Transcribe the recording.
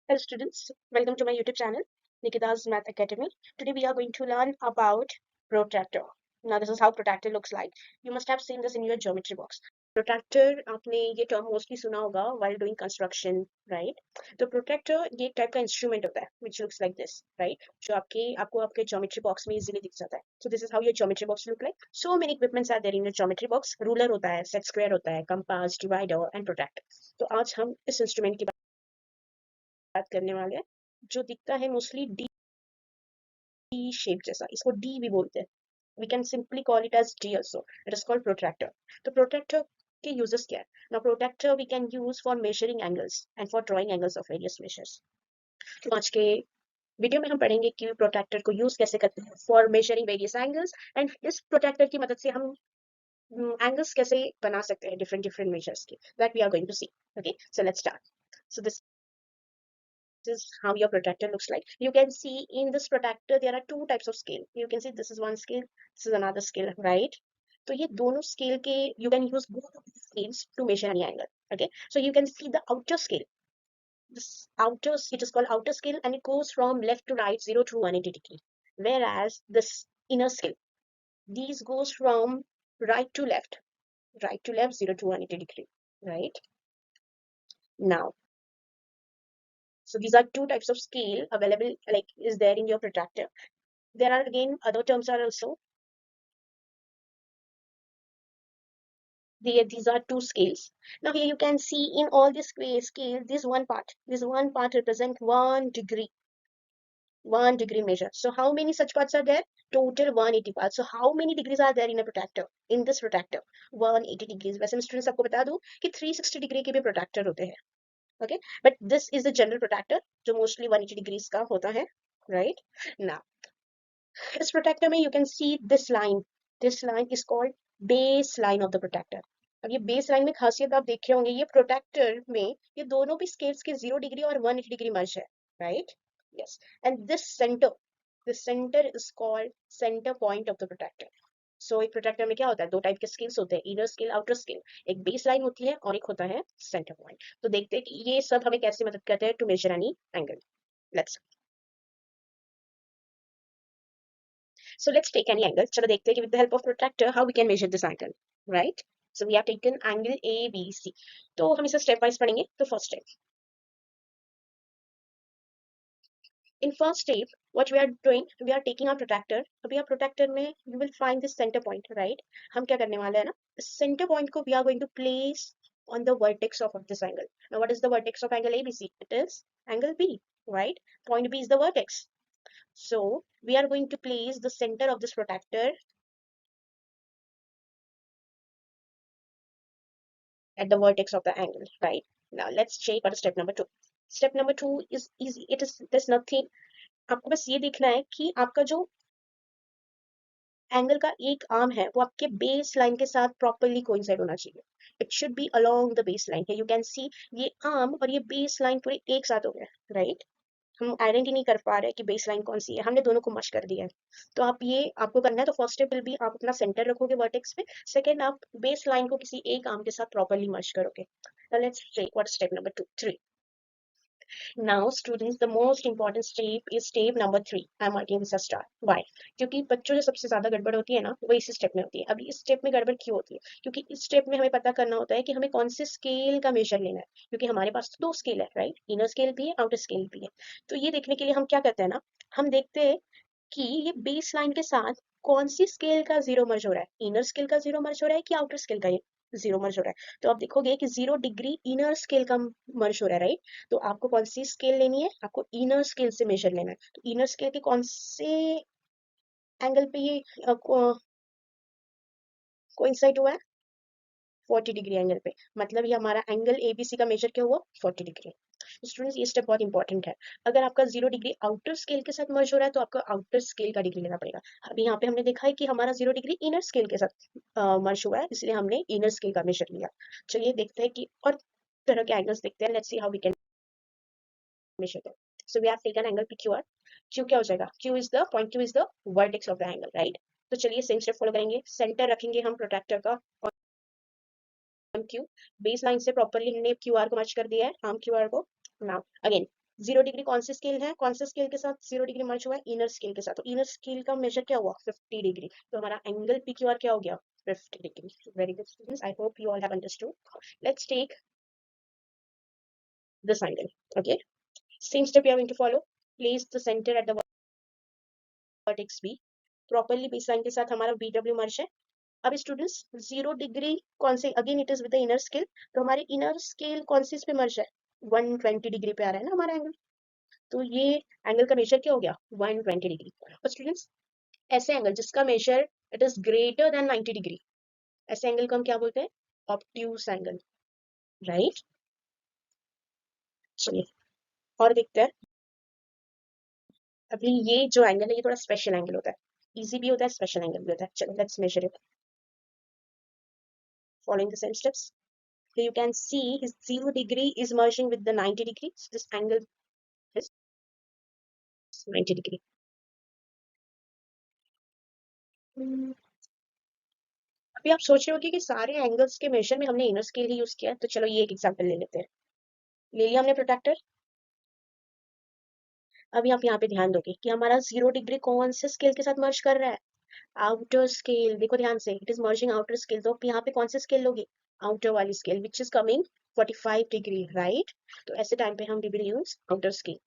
Hello students, welcome to my YouTube channel, Nikita's Math Academy. Today we are going to learn about protractor. Now this is how protractor looks like. You must have seen this in your geometry box. Protractor आपने ये term mostly सुना होगा while doing construction, right? तो protractor ये type का instrument होता है, which looks like this, right? जो आपको आपके geometry box में easily दिख जाता है. So this is how your geometry box look like. So many equipments are there in your geometry box. Ruler होता है, set square होता है, compass, divider and protractor. तो आज हम इस instrument की बात करने वाले हैं जो दिखता है मोस्टली डी शेप जैसा, इसको डी भी बोलते हैं. We can simply call it as D also. It is called protractor. तो प्रोट्रैक्टर के यूजेस क्या है? Now protractor we can use for measuring angles and for drawing angles of various measures. तो आज के वीडियो में हम पढ़ेंगे कि प्रोट्रैक्टर को यूज कैसे करते हैं for measuring various angles, and इस प्रोट्रैक्टर की मदद से हम एंगल्स कैसे बना सकते हैं डिफरेंट डिफरेंट मेजर्स के. That we are going to see. Okay, so let's start. So this is how your protractor looks like. You can see in this protractor there are two types of scale. You can see this is one scale, this is another scale, right? तो ये दोनों scale के you can use both of these scales to measure any angle. Okay, so you can see the outer scale. This outer, it is called outer scale, and it goes from left to right 0 to 180 degree. Whereas this inner scale, these goes from right to left 0 to 180 degree, right? Now, so these are two types of scale available, like is there in your protractor. There are again other terms are also. These are two scales. Now here you can see in all these scale, this one part represent 1 degree, 1 degree measure. So how many such parts are there? Total 180 parts. So how many degrees are there in a protractor? In this protractor, 180 degrees. वैसे मैं students आपको बता दूं कि 360 degree के भी protractor होते हैं. Okay, but this is the general protractor जो mostly 180 degrees का होता है, right? Now, इस protractor में you can see this line. This line is called base line of the protractor. अब ये बेस लाइन में खासियत आप देखे होंगे, ये प्रोट्रैक्टर में ये दोनों भी स्केल्स के 0 डिग्री और 180 डिग्री मर्ज है, right? Yes. And this centre is called centre point of the protractor. So एक प्रोट्रैक्टर में क्या होता है? दो टाइप के स्केल्स होते हैं, इनर स्केल, आउटर स्केल. एक बेस लाइन होती है और एक होता है सेंटर पॉइंट. तो देखते हैं कि ये सब हमें कैसे मदद करते हैं to measure any angle. Let's So let's take any angle. चलो देखते हैं कि with the help of protractor how we can measure this angle, right? So we have taken angle ABC. तो हम इसे step wise पढ़ेंगे. तो first step. In first step, what we are doing, we are taking our protractor. अभी आप protractor में you will find this center point, right? हम क्या करने वाले हैं ना? Center point को we are going to place on the vertex of this angle. Now what is the vertex of angle ABC? It is angle B, right? Point B is the vertex. So we are going to place the center of this protractor at the vertex of the angle, right? Now let's check what is step number 2. Step number 2 is easy. It is there's nothing. आपको बस ये देखना है कि आपका जो angle का एक आर्म है वो आपके बेस लाइन के साथ प्रॉपरली कोइंसाइड होना चाहिए. It should be along the base line. You can see ये आर्म और ये बेस लाइन पूरे एक साथ हो गए, राइट? हम आइडेंटिटी नहीं कर पा रहे कि बेस लाइन कौन सी है, हमने दोनों को मर्ज कर दिया है. तो आप ये आपको करना है. तो फर्स्ट स्टेप विल बी आप अपना सेंटर रखोगे वर्टेक्स पे. सेकंड, आप बेस लाइन को किसी एक आर्म के साथ प्रॉपरली मर्ज करोगे. Let's check what step number 2 3. Now students, the most important step is step number 3. I'm marking this as star. Why? क्योंकि बच्चों जो सबसे ज्यादा गड़बड़ होती है ना, वो इसी स्टेप में होती है. अभी इस स्टेप में गड़बड़ क्यों होती है? क्योंकि इस स्टेप में हमें पता करना होता है कि हमें कौन से स्केल का मेजर लेना है. क्योंकि हमारे पास तो दो स्केल है, राइट? इनर स्केल भी है, आउटर स्केल भी है. तो ये देखने के लिए हम क्या करते हैं ना, हम देखते हैं कि ये बेस लाइन के साथ कौन सी स्केल का जीरो मर्ज हो रहा है. इनर स्केल का जीरो मर्ज हो रहा है कि आउटर स्केल का जीरो मर्ज हो रहा है. तो आप देखोगे कि 0 डिग्री इनर स्केल का मर्ज हो रहा है, राइट? तो आपको कौन सी स्केल लेनी है? आपको इनर स्केल से मेजर लेना है. तो इनर स्केल के कौन से एंगल पे ये कोइंसाइड हुआ है? 40 डिग्री एंगल पे. मतलब ये हमारा एंगल एबीसी का मेजर क्या हुआ? 40 डिग्री. स्टूडेंट्स, ये स्टेप बहुत इंपॉर्टेंट है. अगर आपका 0 डिग्री आउटर स्केल के साथ मर्ज हो रहा है तो आपको आउटर स्केल का डिग्री लेना पड़ेगा. अभी यहाँ पे हमने देखा है कि हमारा 0 डिग्री इनर स्केल के साथ मर्ज हुआ है, इसलिए हमने इनर स्केल का मेजर लिया. चलिए देखते हैं कि और तरह के एंगल्स देखते हैं. Let's see how we can measure them. So we have taken angle PQR. Q क्या हो जाएगा? Q is the point, Q is the vertex of the angle, right? तो चलिए सेम स्टेप फॉलो करेंगे. सेंटर रखेंगे हम प्रोट्रैक्टर का on Q. Base line से प्रॉपरली हमने QR को मर्ज कर दिया है, आर्म QR को. नाउ अगेन 0 डिग्री कौन सी स्केल है, कौन से स्केल के साथ 0 डिग्री मर्ज हुआ है, इनर स्केल के साथ। तो इनर स्केल का मेजर क्या हुआ, 50 डिग्री। तो हमारा एंगल पी क्यू आर क्या हो गया, 50 degree. Very good students, I hope you all have understood. Let's take this angle. Okay, same step you are going to follow. Place the centre at the vertex B. Properly base line के साथ हमारा B W मर्ज है। अब students 0 degree कौन से, again it is with the inner scale. तो हमारे inner scale कौन सी इस पे मर्ज है, 120 डिग्री पे आ रहा है ना हमारा एंगल। तो ये एंगल का मेजर क्या हो गया, 120 डिग्री। और स्टूडेंट्स ऐसे एंगल जिसका measure it is greater than 90 degree, ऐसे एंगल को हम क्या बोलते हैं, ऑब्ट्यूस एंगल, राइट। चलिए और देखते हैं। अभी ये जो एंगल है ये थोड़ा स्पेशल एंगल होता है, इजी भी होता है, स्पेशल एंगल भी होता है। चलो let's measure it following the same steps. So you can see his 0 degree is merging with the 90 degree. So this angle is 90 degree. Hmm, अभी आप सोच रहे होगे कि सारे एंगल्स के मेजर में हमने इनर स्केल ही यूज किया है। तो चलो ये एक एग्जांपल ले लेते हैं। ले लिया हमने प्रोट्रैक्टर। अभी आप यहाँ पे ध्यान दोगे कि हमारा 0 डिग्री कौन से स्केल के साथ मर्ज कर रहा है, आउटर स्केल। देखो ध्यान से, it is merging outer scale. तो यहाँ पे कौन से स्केल लोगे, आउटर वाली scale, which is coming 45 degree, right. तो ऐसे टाइम पे हम we will use outer scale.